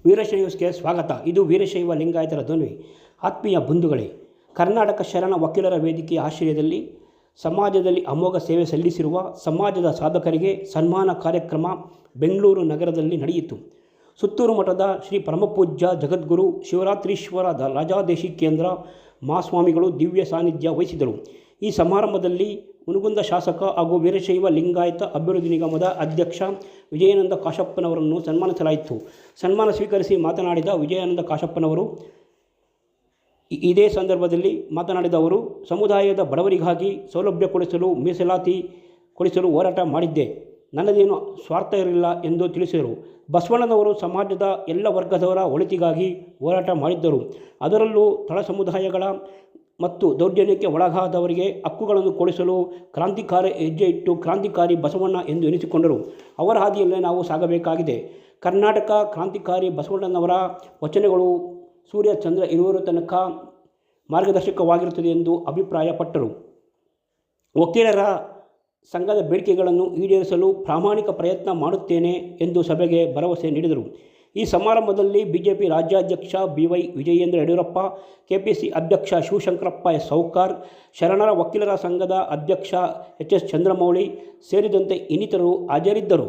ವೀರಶೈವ ನ್ಯೂಸ್ಗೆ ಸ್ವಾಗತ. ಇದು ವೀರಶೈವ ಲಿಂಗಾಯತರ ಧ್ವನಿ. ಆತ್ಮೀಯ ಬಂಧುಗಳೇ, ಕರ್ನಾಟಕ ಶರಣ ವಕೀಲರ ವೇದಿಕೆಯ ಆಶ್ರಯದಲ್ಲಿ ಸಮಾಜದಲ್ಲಿ ಅಮೋಘ ಸೇವೆ ಸಲ್ಲಿಸಿರುವ ಸಮಾಜದ ಸಾಧಕರಿಗೆ ಸನ್ಮಾನ ಕಾರ್ಯಕ್ರಮ ಬೆಂಗಳೂರು ನಗರದಲ್ಲಿ ನಡೆಯಿತು. ಸುತ್ತೂರು ಮಠದ ಶ್ರೀ ಪರಮಪೂಜ್ಯ ಜಗದ್ಗುರು ಶಿವರಾತ್ರೀಶ್ವರ ರಾಜಾದೇಶಿಕೇಂದ್ರ ಮಹಾಸ್ವಾಮಿಗಳು ದಿವ್ಯ ಸಾನ್ನಿಧ್ಯ ವಹಿಸಿದರು. ಈ ಸಮಾರಂಭದಲ್ಲಿ ಹುನಗುಂದ ಶಾಸಕ ಹಾಗೂ ವೀರಶೈವ ಲಿಂಗಾಯತ ಅಭಿವೃದ್ಧಿ ನಿಗಮದ ಅಧ್ಯಕ್ಷ ವಿಜಯಾನಂದ ಕಾಶಪ್ಪನವರನ್ನು ಸನ್ಮಾನಿಸಲಾಯಿತು. ಸನ್ಮಾನ ಸ್ವೀಕರಿಸಿ ಮಾತನಾಡಿದ ವಿಜಯಾನಂದ ಕಾಶಪ್ಪನವರು, ಇದೇ ಸಂದರ್ಭದಲ್ಲಿ ಮಾತನಾಡಿದ ಅವರು, ಸಮುದಾಯದ ಬಡವರಿಗಾಗಿ ಸೌಲಭ್ಯ ಕೊಡಿಸಲು, ಮೀಸಲಾತಿ ಕೊಡಿಸಲು ಹೋರಾಟ ಮಾಡಿದ್ದೆ. ನನ್ನದೇನು ಸ್ವಾರ್ಥ ಇರಲಿಲ್ಲ ಎಂದು ತಿಳಿಸಿದರು. ಬಸವಣ್ಣನವರು ಸಮಾಜದ ಎಲ್ಲ ವರ್ಗದವರ ಒಳಿತಿಗಾಗಿ ಹೋರಾಟ ಮಾಡಿದ್ದರು. ಅದರಲ್ಲೂ ತಳ ಸಮುದಾಯಗಳ ಮತ್ತು ದೌರ್ಜನ್ಯಕ್ಕೆ ಒಳಗಾದವರಿಗೆ ಹಕ್ಕುಗಳನ್ನು ಕೊಡಿಸಲು ಕ್ರಾಂತಿಕಾರಿ ಹೆಜ್ಜೆ ಇಟ್ಟು ಕ್ರಾಂತಿಕಾರಿ ಬಸವಣ್ಣ ಎಂದು ಎನಿಸಿಕೊಂಡರು. ಅವರ ಹಾದಿಯಲ್ಲೇ ನಾವು ಸಾಗಬೇಕಾಗಿದೆ. ಕರ್ನಾಟಕ ಕ್ರಾಂತಿಕಾರಿ ಬಸವಣ್ಣನವರ ವಚನಗಳು ಸೂರ್ಯ ಚಂದ್ರ ಇರುವರ ತನಕ ಮಾರ್ಗದರ್ಶಕವಾಗಿರುತ್ತದೆ ಎಂದು ಅಭಿಪ್ರಾಯಪಟ್ಟರು. ವಕೀಲರ ಸಂಘದ ಬೇಡಿಕೆಗಳನ್ನು ಈಡೇರಿಸಲು ಪ್ರಾಮಾಣಿಕ ಪ್ರಯತ್ನ ಮಾಡುತ್ತೇನೆ ಎಂದು ಸಭೆಗೆ ಭರವಸೆ ನೀಡಿದರು. ಈ ಸಮಾರಂಭದಲ್ಲಿ ಬಿಜೆಪಿ ರಾಜ್ಯಾಧ್ಯಕ್ಷ ಬಿವೈ ವಿಜಯೇಂದ್ರ ಯಡಿಯೂರಪ್ಪ, ಕೆಪಿಸಿ ಅಧ್ಯಕ್ಷ ಶಿವಶಂಕರಪ್ಪ ಸೌಕಾರ್, ಶರಣರ ವಕೀಲರ ಸಂಘದ ಅಧ್ಯಕ್ಷ ಎಚ್ ಎಸ್ ಚಂದ್ರಮೌಳಿ ಸೇರಿದಂತೆ ಇನ್ನಿತರರು ಹಾಜರಿದ್ದರು.